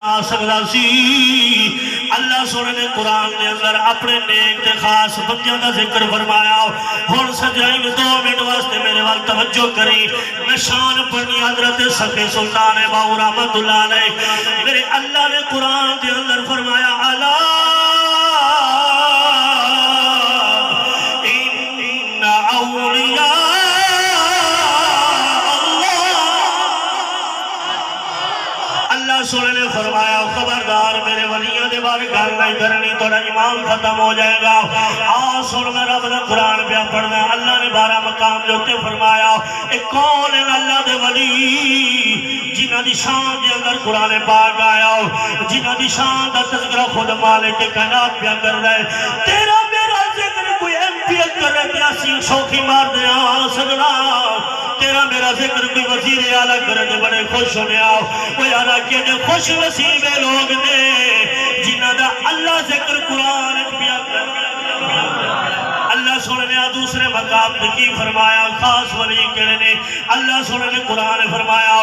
سکتا سی اللہ سونے نے قرآن دے اندر اپنے نیک تے خاص بندیاں دا ذکر فرمایا ہن سجائی میں 2 منٹ واسطے میرے وال توجہ کریں میں شان پڑھنی حضرت سخی سلطان باو رحمت اللہ علیہ میرے اللہ نے قرآن دے اندر فرمایا ان اولیاء سونے نے فرمایا خبردار میرے ولیاں دے بارے گل نہیں کرنی تھوڑا ایمان ختم ہو جائے گا سن میں رب دا قرآن پہ پڑھنا اللہ نے 12 مقام دے اوتے فرمایا ایک کون ہے اللہ دے ولی جنہاں دی شان دے اندر قرآن پاک آیا جنہاں دی شان دا تذکرہ خود مالک کائنات پہ کر رہے تیرا میرا ذکر کوئی ایم پی ایل کر رہے تیاسی شوخی مار دیا سجنا تیرا میرا ذکر کوئی وزیر اعلیٰ کرنے بڑے خوش ہونے آؤ کوئی آرہ کیا دے خوش نصیبے لوگ دے جنہ دا اللہ ذکر قرآن پیا کر اللہ سونے نے دوسرے مقام نے کی فرمایا خاص ولی کرنے اللہ سونے نے قرآن فرمایا